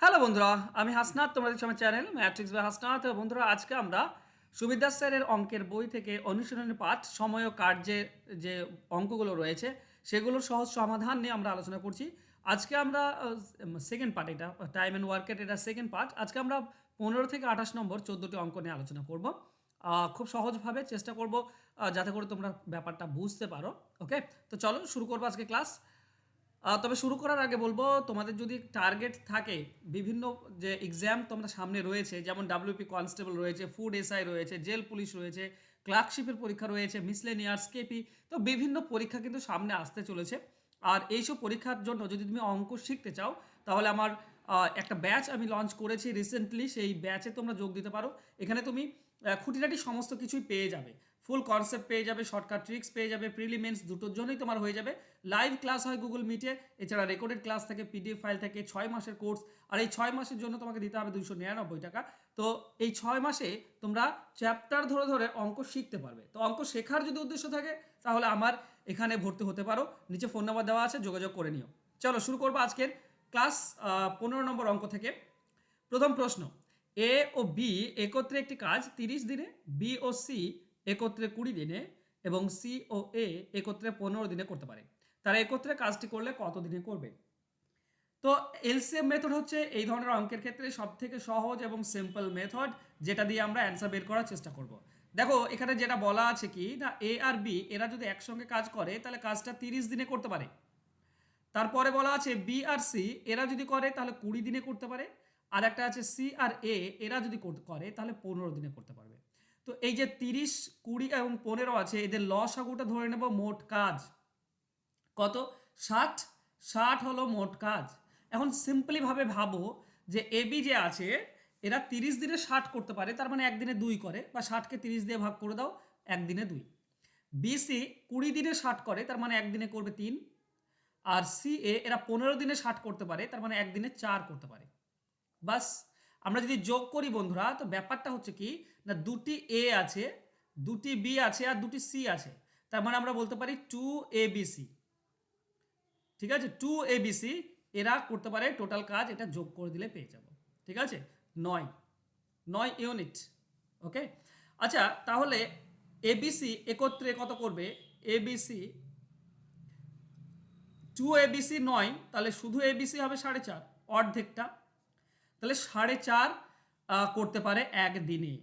Hello বন্ধুরা, আমি হাসনাত। তোমাদের আমার চ্যানেল ম্যাট্রিক্স বাই হাসনাত। বন্ধুরা, আজকে আমরা সুবিদ্যাস স্যারের অঙ্কের বই থেকে অনুশীলনী পাঠ সময় ও কার্যের যে অঙ্কগুলো রয়েছে সেগুলোর সহজ সমাধান নিয়ে আমরা আলোচনা করছি। আজকে আমরা সেকেন্ড পার্ট, এটা টাইম অ্যান্ড ওয়ার্কের এটা সেকেন্ড পার্ট। আজকে আমরা 15 থেকে 28 নম্বর 14টি অঙ্ক নিয়ে আলোচনা করব। খুব সহজভাবে চেষ্টা করব যাতে করে তোমরা ব্যাপারটা বুঝতে পারো। ওকে, তো চলো শুরু করবো আজকে ক্লাস। তবে শুরু করার আগে বলবো, তোমাদের যদি টার্গেট থাকে, বিভিন্ন যে এক্সাম তোমরা সামনে রয়েছে, যেমন ডাব্লিউপি কনস্টেবল রয়েছে, ফুড এসআই রয়েছে, জেল পুলিশ রয়েছে, ক্লার্কশিপের পরীক্ষা রয়েছে, মিসলেনিয়ার্স কেপি, তো বিভিন্ন পরীক্ষা কিন্তু সামনে আসতে চলেছে। আর এইসব পরীক্ষার জন্য যদি তুমি অঙ্ক শিখতে চাও, তাহলে আমার একটা ব্যাচ আমি লঞ্চ করেছি রিসেন্টলি, সেই ব্যাচে তোমরা যোগ দিতে পারো। এখানে তুমি খুঁটিনাটি সমস্ত কিছুই পেয়ে যাবে, ফুল কনসেপ্ট পেয়ে যাবে, শর্টকাট ট্রিক্স পেয়ে যাবে, প্রিলিমিনস দুটোর জন্যই তোমার হয়ে যাবে। লাইভ ক্লাস হয় গুগল মিটে, এছাড়া রেকর্ডেড ক্লাস থেকে, পিডিএফ ফাইল থেকে, 6 মাসের কোর্স। আর এই 6 মাসের জন্য তোমাকে দিতে হবে 299 টাকা। তো এই 6 মাসে তোমরা চ্যাপ্টার ধরে ধরে অঙ্ক শিখতে পারবে। তো অঙ্ক শেখার যদি উদ্দেশ্য থাকে, তাহলে আমার এখানে ভর্তি হতে পারো। নিচে ফোন নাম্বার দেওয়া আছে, যোগাযোগ করে নিও। চলো শুরু করবো আজকের ক্লাস 15 নম্বর অঙ্ক থেকে। প্রথম প্রশ্ন, এ ও বি একত্রে একটি কাজ 30 দিনে, বি ও সি একত্রে 20 দিনে এবং সি ও এ একত্রে 15 দিনে করতে পারে। তারা একত্রে কাজটি করলে কত দিনে করবে? তো এলসিএম মেথড হচ্ছে এই ধরনের অঙ্কের ক্ষেত্রে সব থেকে সহজ এবং সিম্পল মেথড, যেটা দিয়ে আমরা অ্যান্সার বের করার চেষ্টা করব। দেখো এখানে যেটা বলা আছে কি না, এ আর বি এরা যদি একসঙ্গে কাজ করে তাহলে কাজটা 30 দিনে করতে পারে। তারপরে বলা আছে বি আর সি এরা যদি করে তাহলে 20 দিনে করতে পারে। আর একটা আছে সি আর এ এরা যদি করে তাহলে 15 দিনে করতে পারবে। তো এই যে 30, 20 এবং 15 আছে, এদের লসাগুটা ধরে নেব মোট কাজ কত? 60। 60 হলো মোট কাজ। এখন সিম্পলি ভাবে ভাবো যে এবি যে আছে, এরা 30 দিনে 60 করতে পারে, তার মানে একদিনে 2 করে, বা 60কে 30 দিয়ে ভাগ করে দাও, একদিনে 2। বিসি 20 দিনে 60 করে, তার মানে একদিনে করবে 3। আর সি এ এরা 15 দিনে 60 করতে পারে, তার মানে একদিনে 4 করতে পারে। বাস। আমরা যদি যোগ করি বন্ধুরা, তো ব্যাপারটা হচ্ছে কি না, দুটি এ আছে, দুটি বি আছে আর দুটি সি আছে, তার মানে আমরা বলতে পারি 2 ABC। ঠিক আছে, 2 ABC এরা করতে পারে টোটাল কাজ, এটা যোগ করে দিলে পেয়ে যাব। ঠিক আছে, 9 9 ইউনিট। ওকে, আচ্ছা তাহলে এবিসি একত্রে কত করবে? এবিসি 2 ABC 9, তাহলে শুধু এবিসি হবে 4.5, অর্ধেকটা। তাহলে 4.5 করতে পারে একদিনে।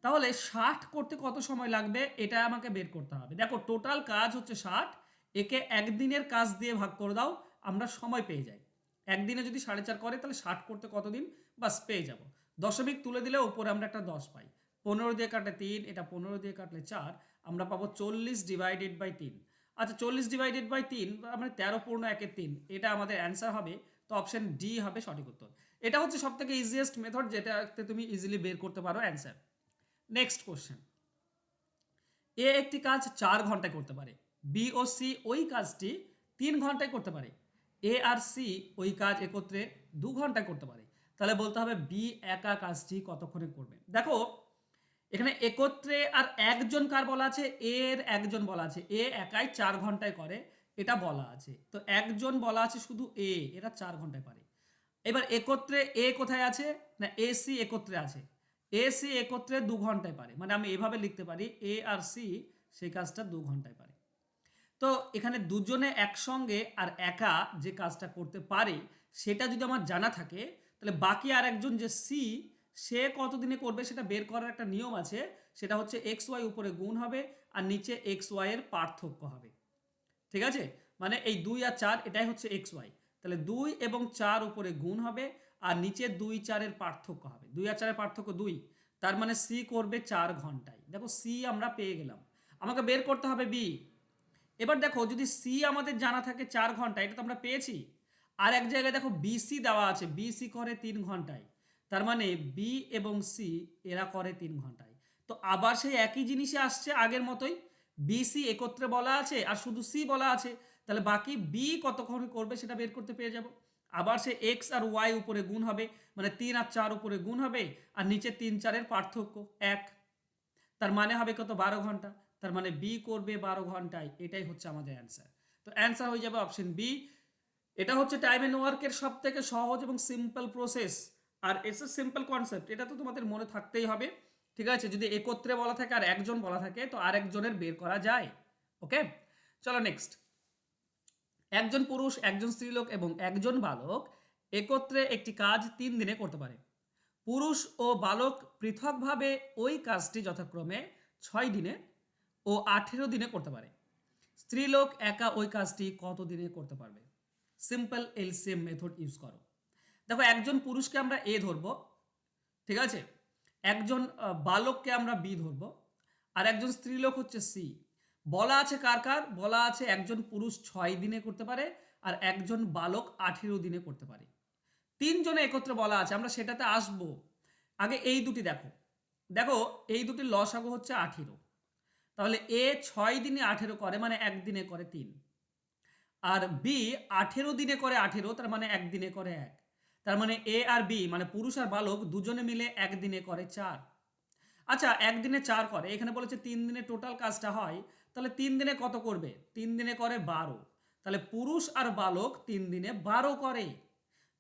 তাহলে 60 করতে কত সময় লাগবে এটা আমাকে বের করতে হবে। দেখো টোটাল কাজ হচ্ছে 60, একে একদিনের কাজ দিয়ে ভাগ করে দাও, আমরা সময় পেয়ে যাই। একদিনে যদি 4.5 করে তাহলে 60 করতে কতদিন, বাস পেয়ে যাব। দশমিক তুলে দিলে উপরে আমরা একটা 10 পাই। 15 দিয়ে কাটলে 3, এটা 15 দিয়ে কাটলে 4, আমরা পাবো 40 ডিভাইডেড বাই 3। আচ্ছা 40 ডিভাইডেড বাই 3 মানে 13 পূর্ণ 1/3, এটা আমাদের অ্যান্সার হবে। তো অপশন ডি হবে সঠিক উত্তর। এটা হচ্ছে সব থেকে ইজিয়েস্ট মেথড, যেটাতে তুমি ইজিলি বের করতে পারো অ্যান্সার। নেক্সট কোশ্চেন, এ একটি কাজ 4 ঘন্টায় করতে পারে, বি ও সি ওই কাজটি 3 ঘন্টায় করতে পারে, এ আর সি ওই কাজ একত্রে 2 ঘন্টায় করতে পারে। তাহলে বলতে হবে বি একা কাজটি কতক্ষণে করবে। দেখো এখানে একত্রে আর একজন কার বলা আছে, এর একজন বলা আছে, এ একাই 4 ঘন্টায় করে এটা বলা আছে। তো একজন বলা আছে শুধু এ, এরা 4 ঘন্টায় পারে। এবার একত্রে এ কোথায় আছে না, এসি একত্রে আছে, এসি একত্রে 2 ঘন্টায় পারে, মানে আমি এভাবে লিখতে পারি এ আর সি সেই কাজটা 2 ঘন্টায় পারে। তো এখানে দুজনে একসঙ্গে আর একা যে কাজটা করতে পারে সেটা যদি আমার জানা থাকে, তাহলে বাকি আর একজন যে সি, সে কতদিনে করবে সেটা বের করার একটা নিয়ম আছে। সেটা হচ্ছে এক্স ওয়াই উপরে গুণ হবে আর নিচে এক্স ওয়াই এর পার্থক্য হবে। ঠিক আছে, মানে এই 2 আর 4 এটাই হচ্ছে এক্স ওয়াই। তাহলে 2 এবং 4 উপরে গুণ হবে আর নিচে 2 4 এর পার্থক্য হবে। 2 আর 4 এর পার্থক্য 2, তার মানে সি করবে 4 ঘন্টায়। দেখো সি আমরা পেয়ে গেলাম, আমাকে বের করতে হবে বি। এবার দেখো যদি সি আমাদের জানা থাকে 4 ঘন্টা, এটা তো আমরা পেয়েছি। আর এক জায়গায় দেখো বিসি দেওয়া আছে, বিসি করে 3 ঘন্টায়, তার মানে বি এবং সি এরা করে 3 ঘন্টায়। তো আবার সেই একই জিনিসে আসছে আগের মতোই, বিসি একত্রে বলা আছে আর শুধু সি বলা আছে, তাহলে বাকি বি কতক্ষণ করবে সেটা বের করতে পেরে যাব। আবার সে এক্স আর ওয়াই উপরে গুণ হবে, মানে 3 আর 4 উপরে গুণ হবে আর নিচে 3 4 এর পার্থক্য 1, তার মানে হবে কত, 12 ঘন্টা। তার মানে বি করবে 12 ঘন্টায়, এটাই হচ্ছে আমাদের অ্যান্সার। তো অ্যান্সার হয়ে যাবে অপশন বি, এটা হচ্ছে টাইম অ্যান্ড ওয়ার্কের সব থেকে সহজ এবং সিম্পল প্রসেস। আর এসে সিম্পল কনসেপ্ট, এটা তো তোমাদের মনে থাকতেই হবে। ঠিক আছে, যদি একত্রে বলা থাকে আর একজন বলা থাকে তো আরেকজনের বের করা যায়। ওকে, চলো নেক্সট। একজন পুরুষ, একজন স্ত্রীলোক এবং একজন বালক একত্রে একটি কাজ 3 দিনে করতে পারে। পুরুষ ও বালক পৃথকভাবে ওই কাজটি যথাক্রমে 6 দিনে ও 18 দিনে করতে পারে। স্ত্রীলোক একা ওই কাজটি কত দিনে করতে পারবে? সিম্পল এলসিএম মেথড ইউজ করো। দেখো, একজন পুরুষকে আমরা এ ধরবো, ঠিক আছে, একজন বালককে আমরা বি ধরবো, আর একজন স্ত্রীলোক হচ্ছে সি। বলা আছে কার কার, বলা আছে একজন পুরুষ 6 দিনে করতে পারে আর একজন বালক 18 দিনে করতে পারে। 3 জনে একত্রে বলা আছে, আমরা সেটাতে আসবো। আগে এই দুটি দেখো, দেখো এই দুটির লসাগু হচ্ছে 18। তাহলে এ 6 দিনে 18 করে, মানে একদিনে করে 3। আর বি 18 দিনে করে 18, তার মানে একদিনে করে 1। তার মানে এ আর বি মানে পুরুষ আর বালক দুজনে মিলে একদিনে করে 4। আচ্ছা, একদিনে 4 করে, এখানে বলেছে 3 দিনে টোটাল কাজটা হয়, তাহলে 3 দিনে কত করবে? 3 দিনে করে 12। তাহলে পুরুষ আর বালক 3 দিনে 12 করে।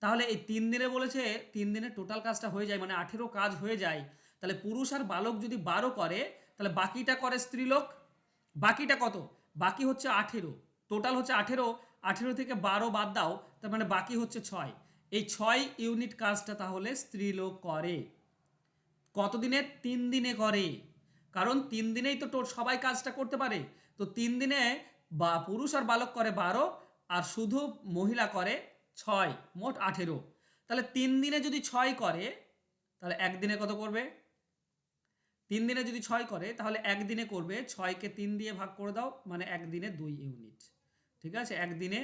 তাহলে এই 3 দিনে বলেছে 3 দিনে টোটাল কাজটা হয়ে যায়, মানে 18 কাজ হয়ে যায়। তাহলে পুরুষ আর বালক যদি 12 করে, তাহলে বাকিটা করে স্ত্রীলোক। বাকিটা কত? বাকি হচ্ছে 18। টোটাল হচ্ছে 18, 18 থেকে 12 বাদ দাও, তার মানে বাকি হচ্ছে 6। এই 6 ইউনিট কাজটা তাহলে স্ত্রীলোক করে। কতদিনে? 3 দিনে করে। কারণ 3 দিনেই তো সবাই কাজটা করতে পারে। তো 3 দিনে বা পুরুষ আর বালক করে 12 আর শুধু মহিলা করে 6, মোট 18। তাহলে 3 দিনে যদি 6 করে, তাহলে একদিনে কত করবে? 3 দিনে যদি 6 করে তাহলে একদিনে করবে 6কে 3 দিয়ে ভাগ করে দাও, মানে একদিনে 2 ইউনিট। ঠিক আছে, একদিনে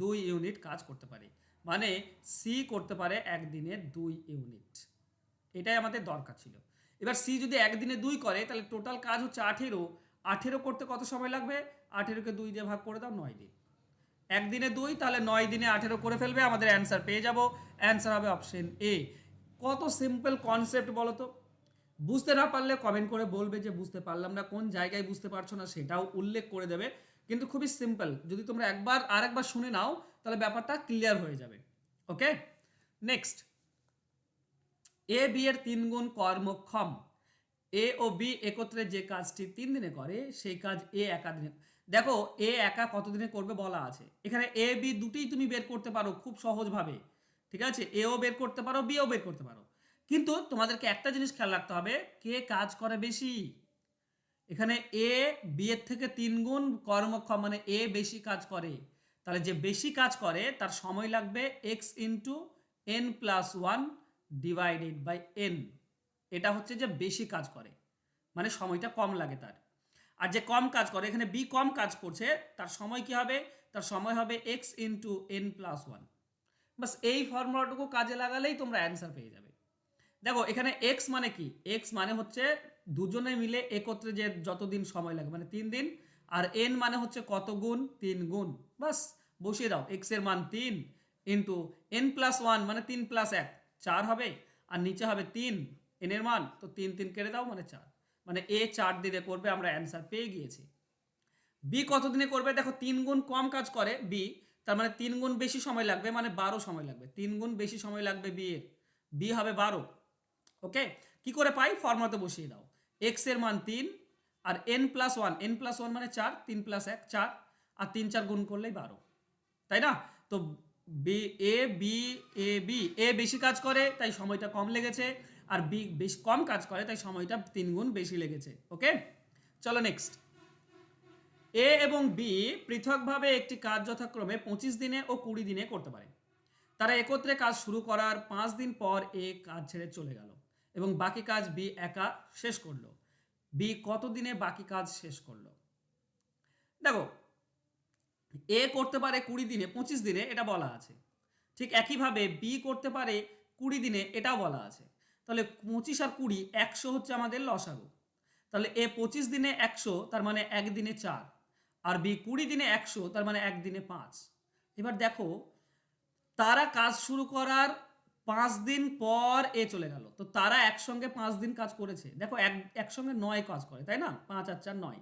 2 ইউনিট কাজ করতে পারে, মানে সি করতে পারে একদিনে 2 ইউনিট। এটাই আমাদের দরকার ছিল। এবার সি যদি একদিনে 2 করে, তাহলে টোটাল কাজ হচ্ছে 18। 18 করতে কত সময় লাগবে? 18কে 2 দিয়ে ভাগ করে দাও, 9 দিন। একদিনে 2, তাহলে 9 দিনে 18 করে ফেলবে, আমাদের অ্যান্সার পেয়ে যাব। অ্যান্সার হবে অপশন এ। কত সিম্পল কনসেপ্ট বলো তো। বুঝতে না পারলে কমেন্ট করে বলবে যে বুঝতে পারলাম না, কোন জায়গায় বুঝতে পারছো না সেটাও উল্লেখ করে দেবে। কিন্তু খুবই সিম্পল, যদি তোমরা একবার আর একবার শুনে নাও তাহলে ব্যাপারটা ক্লিয়ার হয়ে যাবে। ওকে, নেক্সট। এ বি এর 3 গুণ কর্মক্ষম। এ ও বি একত্রে যে কাজটি 3 দিনে করে সেই কাজ এ একা দিনে। দেখো, এ একা কত দিনে করবে বলা আছে, এখানে এ বি দুটিই তুমি বের করতে পারো খুব সহজভাবে। ঠিক আছে, এও বের করতে পারো, বিও বের করতে পারো। কিন্তু তোমাদেরকে একটা জিনিস খেয়াল রাখতে হবে, কে কাজ করে বেশি। এখানে এ বি এর থেকে 3 গুণ কর্মক্ষম, মানে এ বেশি কাজ করে। তাহলে যে বেশি কাজ করে তার সময় লাগবে x into n plus 1 divided by n. এটা হচ্ছে যে বেশি কাজ করে, মানে সময়টা কম লাগে তার। আর যে কম কাজ করে, এখানে বি কম কাজ করছে, তার সময় কি হবে? তার সময় হবে এক্স ইন্টু এন প্লাস 1। বাস এই ফর্মুলাটুকু কাজে লাগালেই তোমরা অ্যান্সার পেয়ে যাবে। দেখো, এখানে এক্স মানে কি? এক্স মানে হচ্ছে দুজনে মিলে একত্রে যে যতদিন সময় লাগে, মানে 3 দিন। আর এন মানে হচ্ছে কত গুণ? 3 গুণ। বাস বসিয়ে দাও, এক্স এর মান 3 ইন্টু এন প্লাস 1 মানে 3 + 1 4 হবে, আর নিচে হবে 3 এন এর মান, তো 3 3 কেটে দাও, মানে 4। মানে এ 4 দিনে করবে, আমরা অ্যান্সার পেয়ে গিয়েছি। বি কত দিনে করবে? দেখো, 3 গুণ কম কাজ করে বি, তার মানে 3 গুণ বেশি সময় লাগবে, মানে 12 সময় লাগবে। 3 গুণ বেশি সময় লাগবে বি এর, বি হবে 12। ওকে, কি করে পাই? ফর্মুলাতে বসিয়ে দাও, এক্স এর মান 3 আর এন প্লাস 1, এন প্লাস 1 মানে 4, 3 + 1 4, আর 3 4 গুণ করলেই 12, তাই না? তো B A B A B A বেশি কাজ করে তাই সময়টা কম লেগেছে, আর বি বেশি কম কাজ করে তাই সময়টা 3 গুণ বেশি লেগেছে। ওকে, চলো নেক্সট। এ এবং বি পৃথকভাবে একটি কাজ যথাক্রমে 25 দিনে ও 20 দিনে করতে পারে। তারা একত্রে কাজ শুরু করার 5 দিন পর এ কাজ ছেড়ে চলে গেল এবং বাকি কাজ বি একা শেষ করলো। বি কত দিনে বাকি কাজ শেষ করলো? দেখো, এ করতে পারে 20 দিনে, 25 দিনে, এটা বলা আছে। ঠিক একইভাবে বি করতে পারে 20 দিনে, এটাও বলা আছে। তাহলে 25 আর 20 100 হচ্ছে আমাদের লসাগু। তাহলে এ 25 দিনে 100, তার মানে একদিনে 4, আর বি 20 দিনে 100, তার মানে একদিনে 5। এবার দেখো, তারা কাজ শুরু করার 5 দিন পর এ চলে গেল, তো তারা একসঙ্গে 5 দিন কাজ করেছে। দেখো, একসঙ্গে 9 কাজ করে, তাই না? 5 আর 4 9।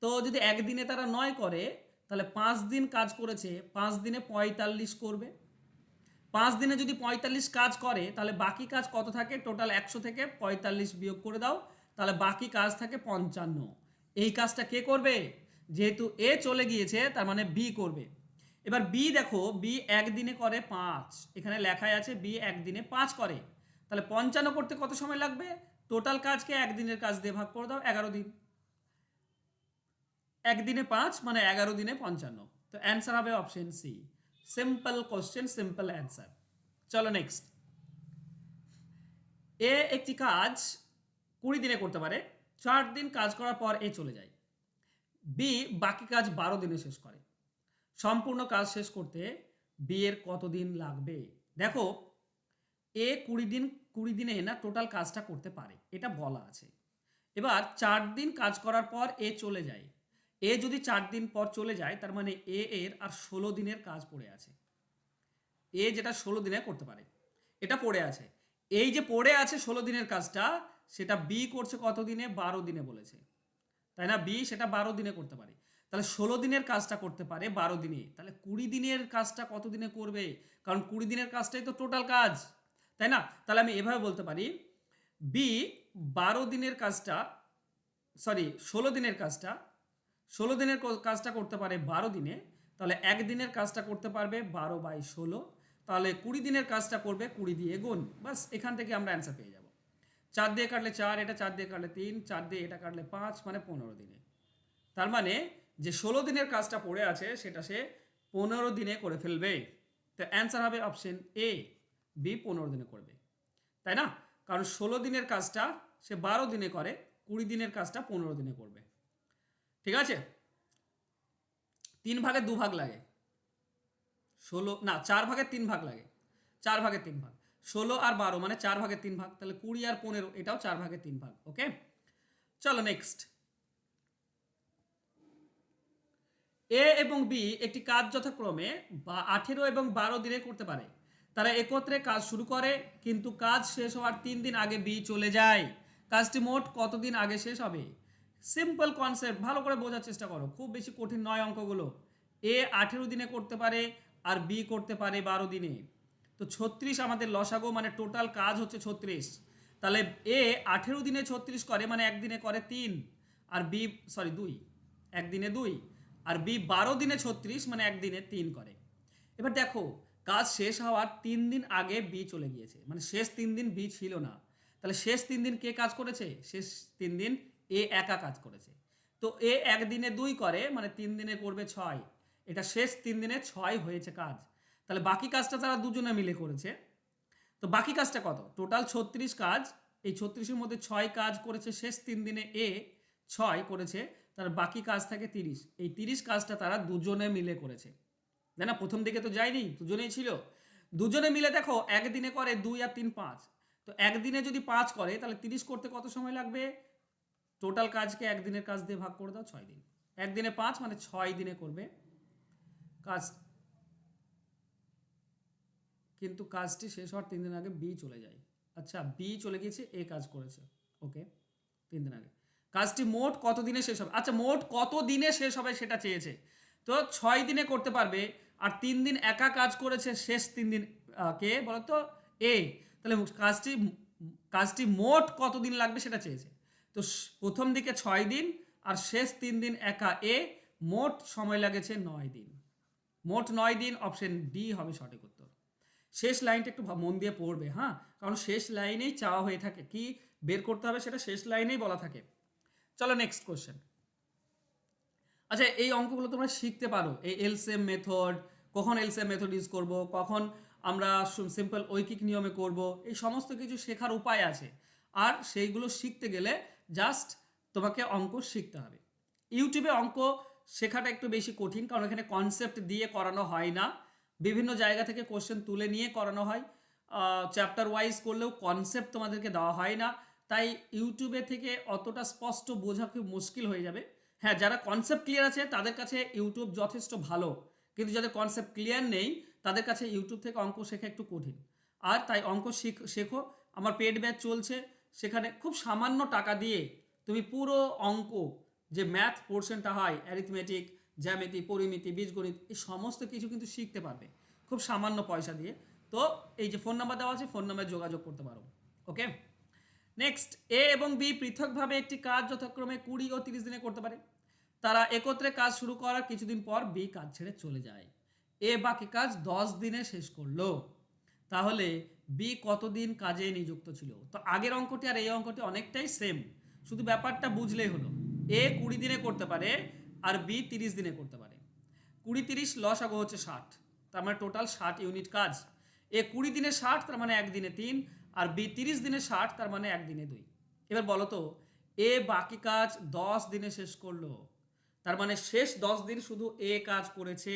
তো যদি একদিনে তারা 9 করে, তাহলে 5 দিন কাজ করেছে, 5 দিনে 45 করবে। 5 দিনে যদি 45 কাজ করে তাহলে বাকি কাজ কত থাকে? টোটাল 100 থেকে 45 বিয়োগ করে দাও, তাহলে বাকি কাজ থাকে 55। এই কাজটা কে করবে? যেহেতু এ চলে গিয়েছে তার মানে বি করবে। এবার বি দেখো, বি একদিনে করে 5, এখানে লেখাই আছে বি একদিনে 5 করে, তাহলে 55 করতে কত সময় লাগবে? টোটাল কাজকে একদিনের কাজ দিয়ে ভাগ করে দাও, 11 দিন। একদিনে 5 মানে 11 দিনে 55। তো অ্যান্সার হবে option C. Simple question, simple answer. চলো নেক্সট। এ একটি কাজ 20 দিনে করতে পারে, 4 দিন কাজ করার পর এ চলে যায়। বি বাকি কাজ 12 দিনে শেষ করে। সম্পূর্ণ কাজ শেষ করতে বি এর কত দিন লাগবে? দেখো, এ 20 দিনে না টোটাল কাজটা করতে পারে, এটা বলা আছে। এবার 4 দিন কাজ করার পর এ চলে যায়। এ যদি 4 দিন পর চলে যায় তার মানে এ এর আর 16 দিনের কাজ পড়ে আছে। এ যেটা 16 দিনে করতে পারে এটা পড়ে আছে। এই যে পড়ে আছে 16 দিনের কাজটা, সেটা বি করছে কত দিনে? 12 দিনে বলেছে, তাই না? বি সেটা 12 দিনে করতে পারে, তাহলে 16 দিনের কাজটা করতে পারে 12 দিনে, তাহলে 20 দিনের কাজটা কত দিনে করবে? কারণ 20 দিনের কাজটাই তো টোটাল কাজ, তাই না? তাহলে আমি এভাবে বলতে পারি, বি 12 দিনের কাজটা, সরি 16 দিনের কাজটা, 16 দিনের কাজটা করতে পারে 12 দিনে, তাহলে একদিনের কাজটা করতে পারবে 12/16, তাহলে 20 দিনের কাজটা করবে 20 দিয়ে গুণ। বাস, এখান থেকে আমরা অ্যান্সার পেয়ে যাব। 4 দিয়ে কাটলে 4, এটা 4 দিয়ে কাটলে 3, 4 দিয়ে এটা কাটলে 5, মানে 15 দিনে। তার মানে যে 16 দিনের কাজটা পড়ে আছে সেটা সে 15 দিনে করে ফেলবে। তো অ্যান্সার হবে অপশন এ, বি 15 দিনে করবে, তাই না? কারণ 16 দিনের কাজটা সে 12 দিনে করে, 20 দিনের কাজটা 15 দিনে করবে। ঠিক আছে? 3 ভাগে 2 ভাগ লাগে, 16 না 4 ভাগে 3 ভাগ লাগে, 4 ভাগে 3 ভাগ, 16 আর 12 মানে 4 ভাগে 3 ভাগ, তাহলে 20 আর 15 এটাও 4 ভাগে 3 ভাগ। ওকে, চলো নেক্সট। এ এবং বি একটি কাজ যথাক্রমে 18 এবং 12 দিনে করতে পারে। তারা একত্রে কাজ শুরু করে, কিন্তু কাজ শেষ হওয়ার 3 দিন আগে বি চলে যায়। কাজটি মোট কতদিন আগে শেষ হবে? সিম্পল কনসেপ্ট, ভালো করে বোঝার চেষ্টা করো, খুব বেশি কঠিন নয় অঙ্কগুলো। এ 18 দিনে করতে পারে আর বি করতে পারে 12 দিনে। তো 36 আমাদের লসাগু, মানে টোটাল কাজ হচ্ছে 36। তাহলে এ 18 দিনে 36 করে, মানে একদিনে করে 3, আর বি, সরি 2, একদিনে 2, আর বি 12 দিনে 36 মানে একদিনে 3 করে। এবার দেখো, কাজ শেষ হওয়ার 3 দিন আগে বি চলে গিয়েছে, মানে শেষ 3 দিন বি ছিল না, তাহলে শেষ 3 দিন কে কাজ করেছে? শেষ 3 দিন এ একা কাজ করেছে। তো এ একদিনে 2 করে, মানে 3 দিনে করবে 6, এটা শেষ 3 দিনে 6 হয়েছে কাজ। তাহলে বাকি কাজটা তারা দুজনে মিলে করেছে। তো বাকি কাজটা কত? টোটাল 36 কাজ, এই 36-এর মধ্যে 6 কাজ করেছে শেষ 3 দিনে এ, 6 করেছে, তার বাকি কাজ থাকে 30। এই 30 কাজটা তারা দুজনে মিলে করেছে, তাই না? প্রথম দিকে তো যায়নি, দুজনেই ছিল। দুজনে মিলে দেখো একদিনে করে 2 আর 3 5, তো একদিনে যদি 5 করে তাহলে 30 করতে কত সময় লাগবে? টোটাল কাজকে একদিনের কাজ দিয়ে ভাগ করে দাও, 6 দিন। একদিনে 5 মানে 6 দিনে করবে কাজ, কিন্তু কাজটি শেষ হওয়ার 3 দিন আগে বি চলে যায়। আচ্ছা, বি চলে গিয়েছে, এ কাজ করেছে, ওকে, 3 দিন আগে। কাজটি মোট কত দিনে শেষ হবে? আচ্ছা, মোট কত দিনে শেষ হবে সেটা চেয়েছে। তো 6 দিনে করতে পারবে, আর 3 দিন একা কাজ করেছে, শেষ 3 দিন কে বলতো? এ। তাহলে কাজটি মোট কত দিন লাগবে সেটা চেয়েছে। তো প্রথম দিকে 6 দিন আর শেষ 3 দিন একা এ, মোট সময় লাগেছে 9 দিন। মোট 9 দিন, অপশন ডি হবে সঠিক উত্তর। শেষ লাইনটা একটু মন দিয়ে পড়বে, হ্যাঁ, কারণ শেষ লাইনেই চাওয়া হয়ে থাকে, কি বের করতে হবে সেটা শেষ লাইনেই বলা থাকে। চলো নেক্সট কোশ্চেন। আচ্ছা, এই অঙ্কগুলো তোমরা শিখতে পারো, এই এলসিএম মেথড, কখন এলসিএম মেথড ইউজ করব, কখন আমরা সিম্পল ঐকিক নিয়মে করব, এই সমস্ত কিছু শেখার উপায় আছে। আর সেইগুলো শিখতে গেলে জাস্ট তোমাকে অঙ্ক শিখতে হবে। ইউটিউবে অঙ্ক শেখাটা একটু বেশি কঠিন, কারণ এখানে কনসেপ্ট দিয়ে করানো হয় না, বিভিন্ন জায়গা থেকে কোশ্চেন তুলে নিয়ে করানো হয়। চ্যাপ্টার ওয়াইজ করলেও কনসেপ্ট তোমাদেরকে দেওয়া হয় না, তাই ইউটিউবে থেকে অতটা স্পষ্ট বোঝা খুব মুশকিল হয়ে যাবে। হ্যাঁ, যারা কনসেপ্ট ক্লিয়ার আছে তাদের কাছে ইউটিউব যথেষ্ট ভালো, কিন্তু যাদের কনসেপ্ট ক্লিয়ার নেই তাদের কাছে ইউটিউব থেকে অঙ্ক শেখা একটু কঠিন। আর তাই অঙ্ক শেখো, আমার পেড ব্যাচ চলছে, সেখানে খুব সামান্য টাকা দিয়ে তুমি পুরো অঙ্ক, যে ম্যাথ পোর্শনটা হয় অ্যারিথমেটিক, জ্যামিতি, পরিমিতি, বীজগণিত, এই সমস্ত কিছু কিন্তু শিখতে পারবে খুব সামান্য পয়সা দিয়ে। তো এই যে ফোন নাম্বার দেওয়া আছে, ফোন নাম্বারে যোগাযোগ করতে পারো। ওকে, নেক্সট, এ এবং বি পৃথকভাবে একটি কাজ যথাক্রমে 20 ও 30 দিনে করতে পারে। তারা একত্রে কাজ শুরু করার কিছুদিন পর বি কাজ ছেড়ে চলে যায়। এ বাকি কাজ 10 দিনে শেষ করলো। তাহলে বি কতদিন কাজে নিযুক্ত ছিল? তো আগের অঙ্কটি আর এই অঙ্কটি অনেকটাই সেম, শুধু ব্যাপারটা বুঝলেই হলো। এ 20 দিনে করতে পারে আর বি 30 দিনে করতে পারে। 20-30 লসাগু হচ্ছে 60, তার মানে টোটাল 60 ইউনিট কাজ। এ 20 দিনে 60, তার মানে একদিনে 3, আর বি 30 দিনে 60, তার মানে একদিনে 2। এবার বলো তো, এ বাকি কাজ 10 দিনে শেষ করলো, তার মানে শেষ 10 দিন শুধু এ কাজ করেছে,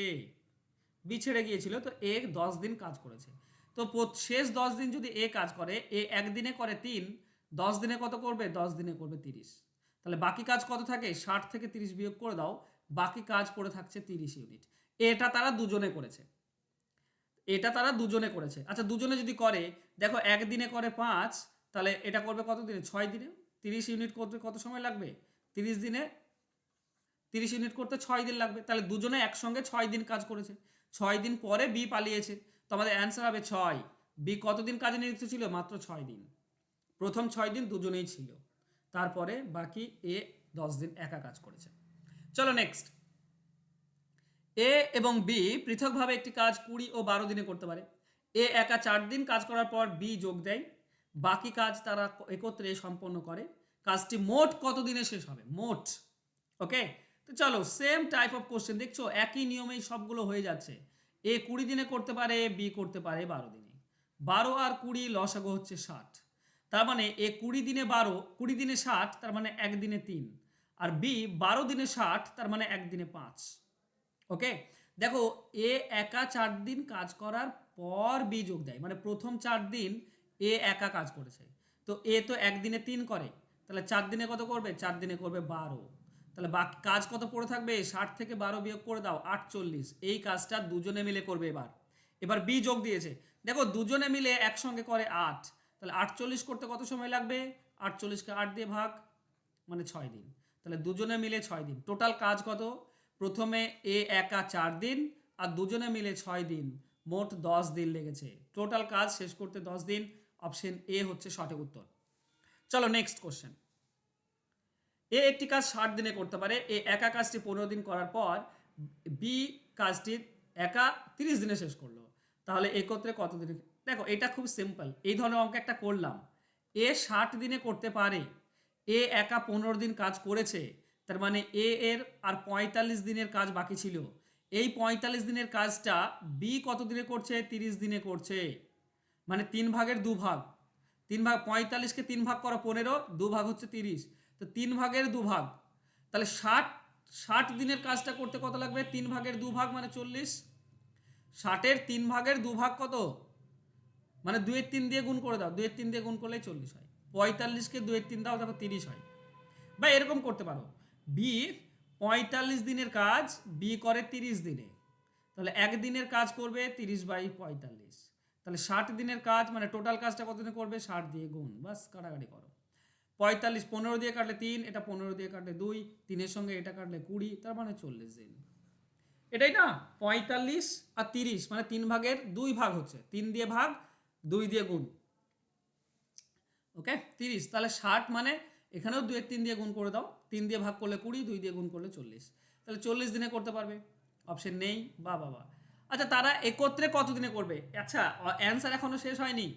বি ছেড়ে গিয়েছিল, তো এ 10 দিন কাজ করেছে। তো শেষ 10 দিন যদি এ কাজ করে, এ একদিনে করে 3, 10 দিনে কত করবে? 10 দিনে করবে 30। তাহলে বাকি কাজ কত থাকে? 60 থেকে 30 বিয়োগ করে দাও, বাকি কাজ পড়ে থাকছে 30 ইউনিট। এটা তারা দুজনে করেছে, এটা তারা দুজনে করেছে। আচ্ছা, দুজনে যদি করে, দেখো একদিনে করে 5, তাহলে এটা করবে কত দিনে? 6 দিনে। 30 ইউনিট করতে কত সময় লাগবে? 30 দিনে 30 ইউনিট করতে 6 দিন লাগবে। তাহলে দুজনে একসঙ্গে 6 দিন কাজ করেছে। 6 দিন পরে বি পালিয়েছে, তো আমাদের অ্যান্সার হবে 6। বি কতদিন কাজে নিযুক্ত ছিল? মাত্র 6 দিন। প্রথম 6 দিন দুজনেই ছিল, তারপরে বাকি এ 10 দিন একা কাজ করেছে। চলো নেক্সট, এ এবং বি পৃথকভাবে একটি কাজ 20 ও 12 দিনে করতে পারে। এ একা 4 দিন কাজ করার পর বি যোগ দেয়, বাকি কাজ তারা একত্রে সম্পন্ন করে। কাজটি মোট কত দিনে শেষ হবে? মোট। ওকে, তো চলো সেম টাইপ অফ কোশ্চেন, দেখছো একই নিয়মেই সবগুলো হয়ে যাচ্ছে। এ 20 দিনে করতে পারে, বি করতে পারে 12 দিনে। 12 আর 20 লসাগু হচ্ছে 60, তার মানে এ 20 দিনে 12, 20 দিনে 60, তার মানে একদিনে 3, আর বি 12 দিনে 60, তার মানে একদিনে 5। ওকে, দেখো এ একা 4 দিন কাজ করার পর বি যোগ দেয়, মানে প্রথম 4 দিন এ একা কাজ করেছে, তো এ তো একদিনে 3 করে, তাহলে 4 দিনে কত করবে? 4 দিনে করবে 12। তাহলে বাকি কাজ কত পড়ে থাকবে? 60 থেকে 12 বিয়োগ করে দাও, 48। এই কাজটা দুজনে মিলে করবে। এবার এবার বি যোগ দিয়েছে, দেখো দুজনে মিলে একসঙ্গে করে 8, তাহলে 48 করতে কত সময় লাগবে? 48কে 8 দিয়ে ভাগ, মানে 6 দিন। তাহলে দুজনে মিলে 6 দিন। টোটাল কাজ কত? প্রথমে এ একা 4 দিন আর দুজনে মিলে 6 দিন, মোট 10 দিন লেগেছে। টোটাল কাজ শেষ করতে 10 দিন। অপশন এ হচ্ছে সঠিক উত্তর। চলো নেক্সট কোশ্চেন, এ একটি কাজ 60 দিনে করতে পারে। এ একা কাজটি 15 দিন করার পর বি কাজটি একা 30 দিনে শেষ করলো, তাহলে একত্রে কত দিনে? দেখো এটা খুব সিম্পল, এই ধরনের অঙ্ক একটা করলাম। এ 60 দিনে করতে পারে, এ একা 15 দিন কাজ করেছে, তার মানে এ এর আর 45 দিনের কাজ বাকি ছিল। এই 45 দিনের কাজটা বি কত দিনে করছে? 30 দিনে করছে, মানে 3 ভাগের 2 ভাগ। 3 ভাগ 45কে 3 ভাগ করো 15, 2 ভাগ হচ্ছে 30, তো 3 ভাগের 2 ভাগ। তাহলে 60 দিনের কাজটা করতে কত লাগবে? 3 ভাগের 2 ভাগ মানে 40। 60-এর 3 ভাগের 2 ভাগ কত? মানে 2-এর 3 দিয়ে গুণ করে দাও, 2-এর 3 দিয়ে গুণ করলেই 40 হয়। 45কে 2-এর 3 দাও, তারপর 30 হয়। বা এরকম করতে পারো, বি 45 দিনের কাজ বি করে 30 দিনে, তাহলে একদিনের কাজ করবে 30/45, তাহলে 60 দিনের কাজ, মানে টোটাল কাজটা কত দিনে করবে? 60 দিয়ে গুণ, বাস কাটাকাটি করো। 45 15 দিয়ে কাটলে 3, এটা 15 দিয়ে কাটলে 2, 3-এর সঙ্গে এটা কাটলে 20, তার মানে 40 দিন। এটাই না, 45 আর 30 মানে 3 ভাগের 2 ভাগ হচ্ছে, 3 দিয়ে ভাগ, 2 দিয়ে গুণ। ওকে, 30, তাহলে 60 মানে এখানেও 2-এর 3 দিয়ে গুণ করে দাও, 3 দিয়ে ভাগ করলে 20, 2 দিয়ে গুণ করলে 40, তাহলে 40 দিনে করতে পারবে। অপশন নেই, বা বাবা। আচ্ছা, তারা একত্রে কত দিনে করবে? আচ্ছা, অ্যান্সার এখনো শেষ হয়নি।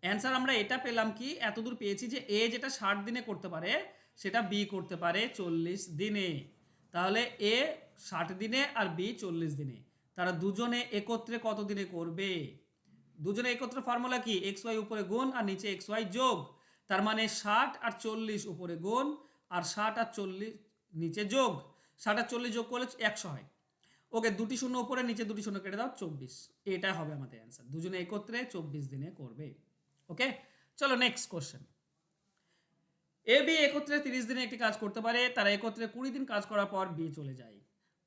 অ্যান্সার আমরা এটা পেলাম কি, এতদূর পেয়েছি যে এ যেটা 60 দিনে করতে পারে সেটা বি করতে পারে 40 দিনে। তাহলে এ 60 দিনে আর বি 40 দিনে, তারা দুজনে একত্রে কত দিনে করবে? দুজনে একত্রে ফর্মুলা কি? এক্স ওয়াই উপরে গুণ আর নিচে এক্স ওয়াই যোগ, তার মানে 60 আর 40 উপরে গুণ আর 60 আর 40 নিচে যোগ, 60 আর 40 যোগ করলে 100 হয়। ওকে, দুটি শূন্য উপরে, নিচে দুটি শূন্য কেটে দাও, 24। এটা হবে আমাদের অ্যান্সার, দুজনে একত্রে 24 দিনে করবে। ওকে, চলো নেক্সট কোশ্চেন, এ বি একত্রে 30 দিনে একটি কাজ করতে পারে। তারা একত্রে 20 দিন কাজ করার পর বি চলে যায়,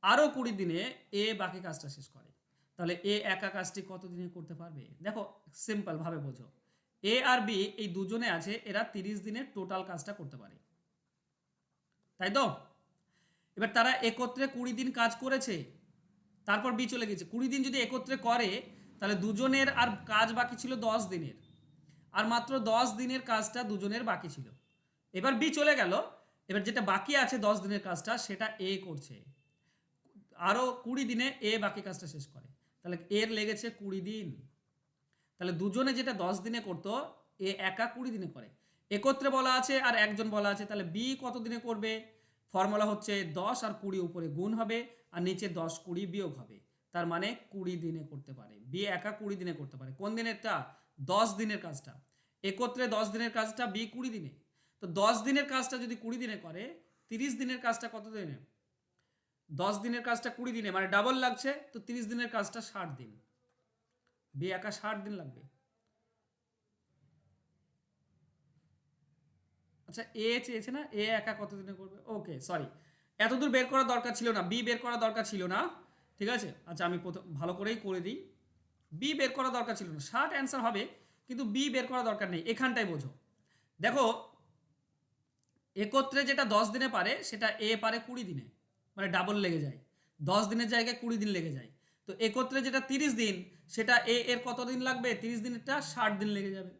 আরও 20 দিনে এ বাকি কাজটা শেষ করে। তাহলে এ একা কাজটি কত দিনে করতে পারবে? দেখো সিম্পল ভাবে বোঝো, এ আর বি এই দুজনে আছে, এরা 30 দিনের টোটাল কাজটা করতে পারে, তাই তো? এবার তারা একত্রে 20 দিন কাজ করেছে, তারপর বি চলে গেছে। 20 দিন যদি একত্রে করে তাহলে দুজনের আর কাজ বাকি ছিল 10 দিনের, আর মাত্র 10 দিনের কাজটা দুজনের বাকি ছিল। এবার বি চলে গেল, এবার যেটা বাকি আছে 10 দিনের কাজটা সেটা এ করছে, আরও 20 দিনে এ বাকি কাজটা শেষ করে, তাহলে এর লেগেছে 20 দিন। তাহলে দুজনে যেটা 10 দিনে করতো এ একা 20 দিনে করে। একত্রে বলা আছে আর একজন বলা আছে, তাহলে বি কত দিনে করবে? ফর্মুলা হচ্ছে 10 আর 20 উপরে গুণ হবে আর নিচে 10 20 বিয়োগ হবে, তার মানে 20 দিনে করতে পারে। বি একা 20 দিনে করতে পারে। কোন দিনেরটা? 10 দিনের কাজটা। একত্রে 10 দিনের কাজটা বি 20 দিনে। তো 10 দিনের কাজটা যদি 20 দিনে করে, 30 দিনের কাজটা কত দিনে? 10 দিনের কাজটা 20 দিনে, মানে ডাবল লাগছে, তো 30 দিনের কাজটা 60 দিন। বি একা 60 দিন লাগবে। আচ্ছা, এ চেয়েছে না, এ একা কত দিনে করবে? ওকে, সরি, এতদূর বের করার দরকার ছিল না, বি বের করার দরকার ছিল না, ঠিক আছে। আচ্ছা, আমি প্রথম ভালো করেই করে দিই। বি বের করা দরকার ছিল না, 60 অ্যান্সার হবে, কিন্তু বি বের করা দরকার নেই, এখানটাই বোঝো। দেখো, একত্রে যেটা 10 দিনে পারে সেটা এ পারে 20 দিনে, মানে ডাবল লেগে যায়, 10 দিনের জায়গায় 20 দিন লেগে যায়। তো একত্রে যেটা 30 দিন সেটা এ এর কত দিন লাগবে? 30 দিনেরটা 60 দিন লেগে যাবে,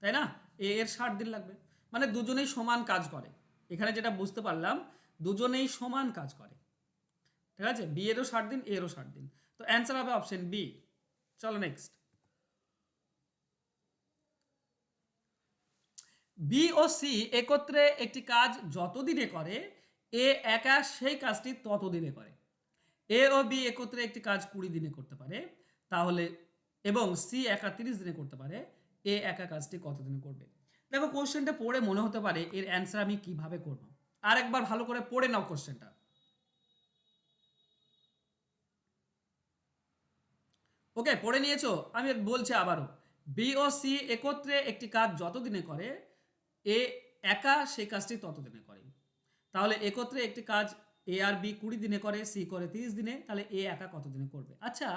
তাই না? এ এর 60 দিন লাগবে, মানে দুজনেই সমান কাজ করে। এখানে যেটা বুঝতে পারলাম, দুজনেই সমান কাজ করে, ঠিক আছে। বি এরও 60 দিন, এরও 60 দিন, তো অ্যান্সার হবে অপশন বি। চলো নেক্সট। বি ও সি একত্রে একটি কাজ যত দিনে করে, এ একা সেই কাজটি তত দিনে করে। এ ও বি একত্রে একটি কাজ 20 দিনে করতে পারে, তাহলে, এবং সি একা 30 দিনে করতে পারে, এ একা কাজটি কত দিনে করবে? দেখো, কোশ্চেনটা পড়ে মনে হতে পারে এর অ্যান্সার আমি কিভাবে করব। আর একবার ভালো করে পড়ে নাও কোশ্চেনটা। ওকে, পড়ে নিয়েছো? আমি বলছি আবারও, বি ও সি একত্রে একটি কাজ যত দিনে করে, এ একা সেই কাজটি তত দিনে করে। তাহলে একত্রে একটি কাজ এ আর বি 20 দিনে করে, সি করে 30 দিনে, তাহলে এ একা কত দিনে করবে? আচ্ছা,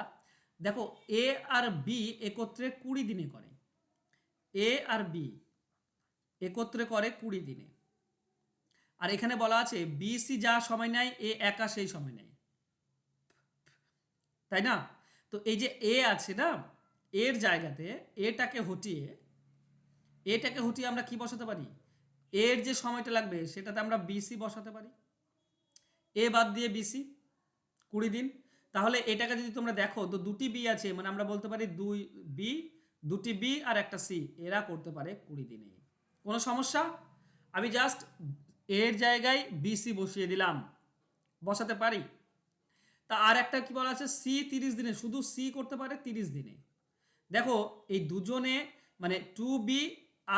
দেখো, এ আর বি একত্রে 20 দিনে করে, এ আর বি একত্রে করে 20 দিনে, আর এখানে বলা আছে বি সি যা সময় নেয় এ একা সেই সময় নেয়, তাই না? তো এই যে এ আছে না, এর জায়গাতে এটাকে হটিয়ে আমরা কি বসাতে পারি? এর যে সময়টা লাগবে সেটাতে আমরা বিসি বসাতে পারি, এ বাদ দিয়ে বিসি 20 দিন। তাহলে এটাকে যদি তোমরা দেখো তো দুটি বি আছে, মানে আমরা বলতে পারি বি, দুটি বি আর একটা সি, এরা করতে পারে 20 দিনে। কোনো সমস্যা? আমি জাস্ট এর জায়গায় বিসি বসিয়ে দিলাম, বসাতে পারি। তা আর একটা কি বলা আছে, সি 30 দিনে, শুধু সি করতে পারে 30 দিনে। দেখো, এই দুজনে, মানে টু বি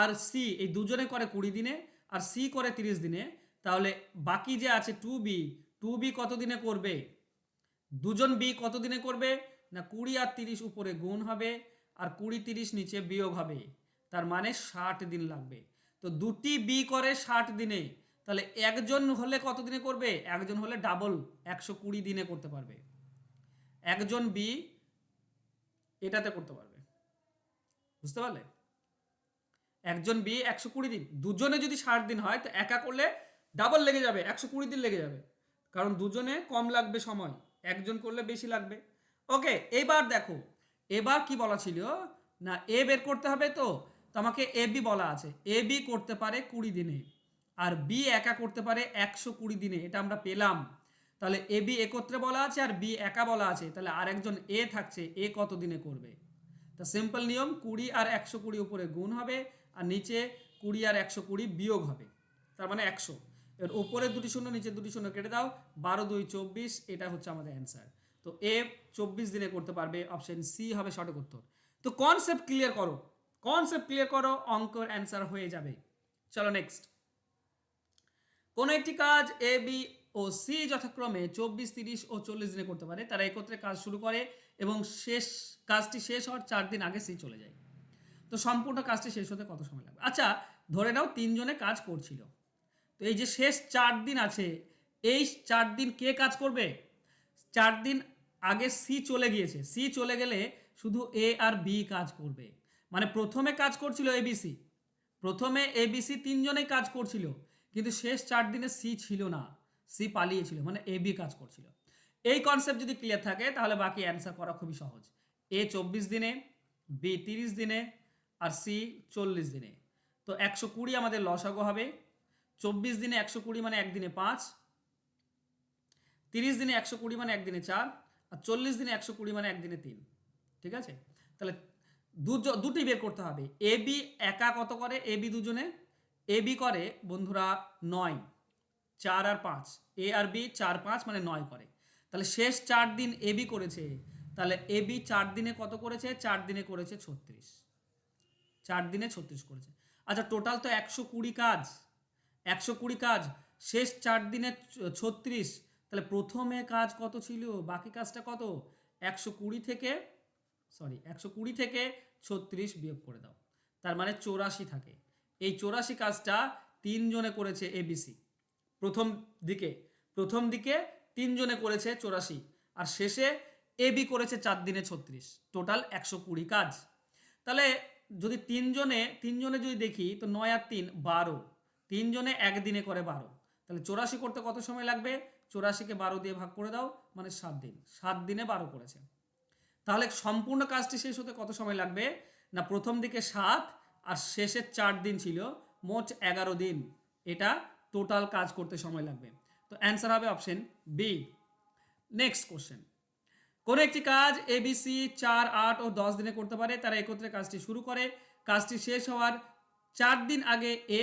আর সি, এই দুজনে করে 20 দিনে আর সি করে 30 দিনে, তাহলে বাকি যে আছে টু বি কত দিনে করবে? দুজন বি কত দিনে করবে না, 20 আর 30 উপরে গুণ হবে আর 20 30 নিচে বিয়োগ হবে, তার মানে 60 দিন লাগবে। তো দুটি বি করে 60 দিনে, তাহলে একজন হলে কত দিনে করবে? একজন হলে ডাবল 120 দিনে করতে পারবে, একজন বি এটাতে করতে পারবে, বুঝতে পারলে? একজন বি 120 দিন, দুজনে যদি 60 দিন হয় তো একা করলে ডাবল লেগে যাবে, 120 দিন লেগে যাবে, কারণ দুজনে কম লাগবে সময়, একজন করলে বেশি লাগবে। ওকে, এবার দেখো, এবার কি বলা ছিল না, এ বের করতে হবে, তো আমাকে এ বি বলা আছে, এ বি করতে পারে 20 দিনে আর বি একা করতে পারে 120 দিনে, এটা আমরা পেলাম। তাহলে এ বি একত্রে বলা আছে আর বি একা বলা আছে, তাহলে আরেকজন এ থাকছে, এ কত দিনে করবে? তা সিম্পল নিয়ম, 20 আর 120 উপরে গুণ হবে আর নিচে 20 আর 120 বিয়োগ হবে, তার মানে 100। এর উপরে দুটি শূন্য নিচে দুটি শূন্য কেটে দাও, 12 2 24, এটা হচ্ছে আমাদের অ্যান্সার। তো এ 24 দিনে করতে পারবে, অপশন সি হবে সঠিক উত্তর। তো কনসেপ্ট ক্লিয়ার করো, কনসেপ্ট ক্লিয়ার করো, অঙ্কের অ্যান্সার হয়ে যাবে। চলো নেক্সট। কোনো একটি কাজ এ বি ও সি যথাক্রমে 24 30 ও 40 দিনে করতে পারে, তারা একত্রে কাজ শুরু করে এবং কাজটি শেষ হওয়ার 4 দিন আগে সি চলে যায়। তো সম্পূর্ণ কাজটি শেষ হতে কত সময় লাগবে? আচ্ছা, ধরে নাও তিনজনে কাজ করছিল, তো এই যে শেষ 4 দিন আছে, এই 4 দিন কে কাজ করবে? 4 দিন আগে সি চলে গিয়েছে, সি চলে গেলে শুধু এ আর বি কাজ করবে, মানে প্রথমে কাজ করছিল এবিসি, প্রথমে এবিসি তিনজনেই কাজ করছিল, কিন্তু শেষ 4 দিনে সি ছিল না, সি পালিয়েছিল, মানে এ বি কাজ করছিল। এই কনসেপ্ট যদি ক্লিয়ার থাকে তাহলে বাকি অ্যান্সার করা খুবই সহজ। এ 24 দিনে, বি 30 দিনে, আর সি 40 দিনে। তো 120 আমাদের লসাগু হবে। 24 দিনে 120 মানে একদিনে 5, 30 দিনে 120 মানে একদিনে 4, আর 40 দিনে 120 মানে একদিনে 3। ঠিক আছে, তাহলে দুটি বের করতে হবে। এ বি একা কত করে? এ বি দুজনে, এ বি করে বন্ধুরা 9, 4 আর 5, এ আর বি 4 5 মানে 9 করে। তাহলে শেষ 4 দিন এ বি করেছে, তাহলে এ বি 4 দিনে কত করেছে? 4 দিনে করেছে 36, 4 দিনে 36 করেছে। আচ্ছা, টোটাল তো 120 কাজ, 120 কাজ, শেষ 4 দিনে 36, তাহলে প্রথমে কাজ কত ছিল, বাকি কাজটা কত? 120 থেকে 36 বিয়োগ করে দাও, তার মানে 84 থাকে। এই 84 কাজটা 3 জনে করেছে এবিসি। প্রথম দিকে 3 জনে করেছে 84, আর শেষে এবি করেছে 4 দিনে 36, টোটাল 120 কাজ। তাহলে যদি 3 জনে যদি দেখি তো 9 আর 3 12, 3 জনে একদিনে করে 12, তাহলে 84 করতে কত সময় লাগবে? 84কে 12 দিয়ে ভাগ করে দাও, মানে 7 দিন, 7 দিনে 12 করেছে। তাহলে সম্পূর্ণ কাজটি শেষ হতে কত সময় লাগবে? না, প্রথম দিকে 7 আর শেষের 4 দিন ছিল, মোট 11 দিন। এটা টোটাল কাজ করতে সময় লাগবে। তো অ্যান্সার হবে অপশন বি। নেক্সট কোশ্চেন, কোন একটি কাজ এবিসি 4, 8 ও 10 দিনে করতে পারে। তারা একত্রে কাজটি শুরু করে, কাজটি শেষ হওয়ার 4 দিন আগে এ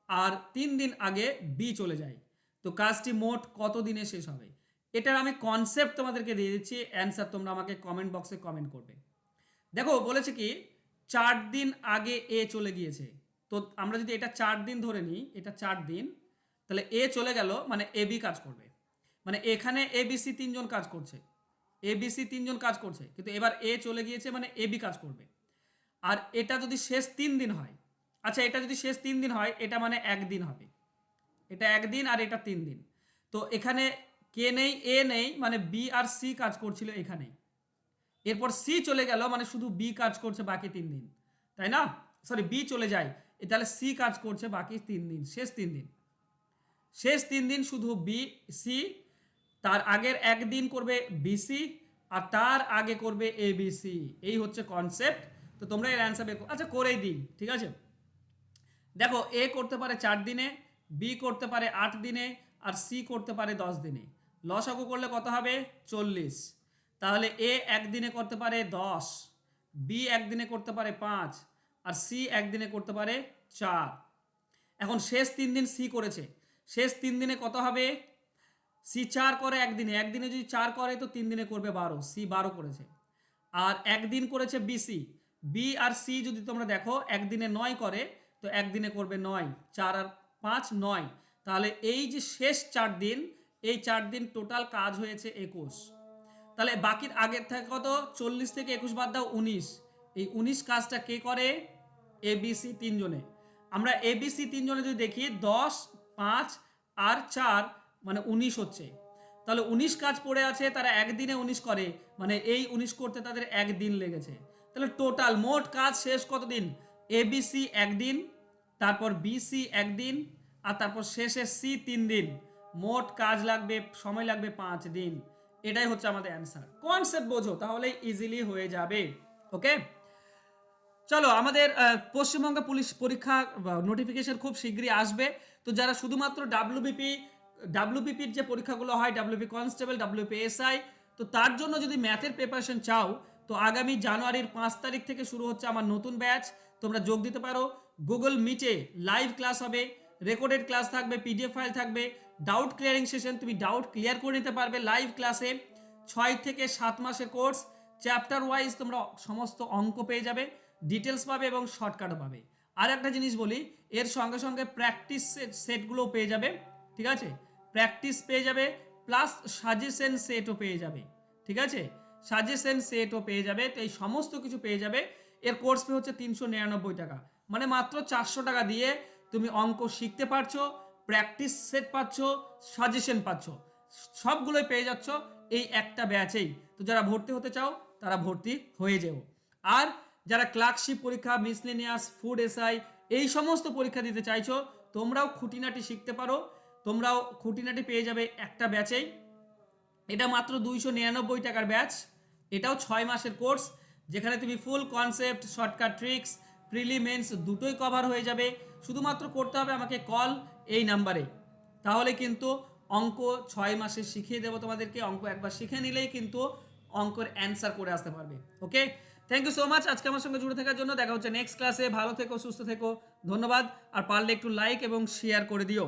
আর 3 দিন আগে বি চলে যায়। তো কাজটি মোট কত দিনে শেষ হবে? এটার আমি কনসেপ্ট তোমাদেরকে দিয়ে দিচ্ছি, অ্যান্সার তোমরা আমাকে কমেন্ট বক্সে কমেন্ট করবে। দেখো বলেছে কি, 4 দিন আগে এ চলে গিয়েছে। তো আমরা যদি এটা 4 দিন ধরে নিই, এটা 4 দিন, তাহলে এ চলে গেল মানে এ বি কাজ করবে। মানে এখানে এবিসি 3 জন কাজ করছে, এবিসি 3 জন কাজ করছে, কিন্তু এবার এ চলে গিয়েছে মানে এ বি কাজ করবে। আর এটা যদি শেষ 3 দিন হয়, আচ্ছা এটা যদি শেষ 3 দিন হয়, এটা মানে একদিন হবে, এটা একদিন আর এটা 3 দিন। তো এখানে কে নেই, এ নেই, মানে বি আর সি কাজ করছিল এখানে। এরপর সি চলে গেল মানে শুধু বি কাজ করছে বাকি 3 দিন, তাই না? সরি, বি চলে যায়, তাহলে সি কাজ করছে বাকি 3 দিন, শেষ 3 দিন, শেষ 3 দিন শুধু বি সি। তার আগের একদিন করবে বিসি, আর তার আগে করবে এবিসি। এই হচ্ছে কনসেপ্ট। তো তোমরা এর অ্যান্সার বের করো। আচ্ছা করেই দিই, ঠিক আছে। দেখো এ করতে পারে 4 দিনে, বি করতে পারে 8 দিনে, আর সি করতে পারে 10 দিনে। লসাগু করলে কত হবে? 40। তাহলে এ একদিনে করতে পারে 10, বি একদিনে করতে পারে 5, আর সি একদিনে করতে পারে 4। এখন শেষ 3 দিন সি করেছে, শেষ 3 দিনে কত হবে? সি 4 করে একদিনে, একদিনে যদি 4 করে তো 3 দিনে করবে 12, সি 12 করেছে। আর একদিন করেছে বিসি, বি আর সি যদি তোমরা দেখো একদিনে 9 করে, তো একদিনে করবে 9, 4 আর 5 9। তাহলে এই যে শেষ 4 দিন, এই 4 দিন টোটাল কাজ হয়েছে 21। তাহলে বাকির আগের থেকে কত? 40 থেকে 21 বাদ দাও 19। এই 19 কাজটা কে করে? এবিসি 3 জনে। আমরা এবিসি 3 জনে যদি দেখি 10, 5 আর 4 মানে 19 হচ্ছে। তাহলে 19 কাজ পড়ে আছে, তারা একদিনে 19 করে, মানে এই 19 করতে তাদের একদিন লেগেছে। তাহলে টোটাল মোট কাজ শেষ কত দিন? এবিসি একদিন, তারপর বিসি একদিন, আর তারপর শেষে সি 3 দিন। মোট কাজ লাগবে, সময় লাগবে 5 দিন। এটাই হচ্ছে আমাদের অ্যান্সার। কনসেপ্ট বোঝো তাহলে ইজিলি হয়ে যাবে। ওকে, চলো আমাদের পশ্চিমবঙ্গ পুলিশ পরীক্ষা নোটিফিকেশন খুব শীঘ্রই আসবে। তো যারা শুধুমাত্র ডাব্লিউবিপির যে পরীক্ষাগুলো হয়, ডাব্লিউবি কনস্টেবল, ডাব্লিউপি এসআই, তো তার জন্য যদি ম্যাথের প্রিপারেশন চাও, তো আগামী জানুয়ারির 5 তারিখ থেকে শুরু হচ্ছে আমার নতুন ব্যাচ। তোমরা যোগ দিতে পারো। গুগল মিটে লাইভ ক্লাস হবে, রেকর্ডেড ক্লাস থাকবে, পিডিএফ ফাইল থাকবে, ডাউট ক্লিয়ারিং সেশন, তুমি ডাউট ক্লিয়ার করে নিতে পারবে লাইভ ক্লাসে। 6 থেকে 7 মাসের কোর্স, চ্যাপ্টার ওয়াইজ তোমরা সমস্ত অঙ্ক পেয়ে যাবে, ডিটেলস পাবে এবং শর্টকাটও পাবে। আর একটা জিনিস বলি, এর সঙ্গে সঙ্গে প্র্যাকটিস সেটগুলোও পেয়ে যাবে, ঠিক আছে? প্র্যাকটিস পেয়ে যাবে, প্লাস সাজেশন সেটও পেয়ে যাবে, ঠিক আছে? সাজেশন সেটও পেয়ে যাবে। তো এই সমস্ত কিছু পেয়ে যাবে। এর কোর্স ফি হচ্ছে 399 টাকা, মানে মাত্র 400 টাকা দিয়ে তুমি অঙ্ক শিখতে পারছো, প্র্যাকটিস সেট পাচ্ছ, সাজেশন পাচ্ছ, সবগুলোই পেয়ে যাচ্ছ এই একটা ব্যাচেই। তো যারা ভর্তি হতে চাও তারা ভর্তি হয়ে যাও। আর যারা ক্লার্কশিপ পরীক্ষা, মিসলেনিয়াস, ফুড এসআই এই সমস্ত পরীক্ষা দিতে চাইছো, তোমরাও খুঁটিনাটি শিখতে পারো। তোমরাও খুঁটিনাটি পেয়ে যাবে একটা ব্যাচেই। এটা মাত্র 299 টাকার ব্যাচ। এটাও 6 মাসের কোর্স, যেখানে তুমি ফুল কনসেপ্ট, শর্টকাট ট্রিক্স, প্রিলিমেন্স দুটোই কভার হয়ে যাবে। শুধুমাত্র করতে হবে আমাকে কল এই নাম্বারে, তাহলে কিন্তু অঙ্ক 6 মাসে শিখিয়ে দেবো তোমাদেরকে। অঙ্ক একবার শিখে নিলেই কিন্তু অঙ্কের অ্যান্সার করে আসতে পারবে। ওকে, থ্যাংক ইউ সো মাচ আজকে আমার সঙ্গে জুড়ে থাকার জন্য। দেখা হচ্ছে নেক্সট ক্লাসে। ভালো থেকো, সুস্থ থেকো, ধন্যবাদ। আর পারলে একটু লাইক এবং শেয়ার করে দিও।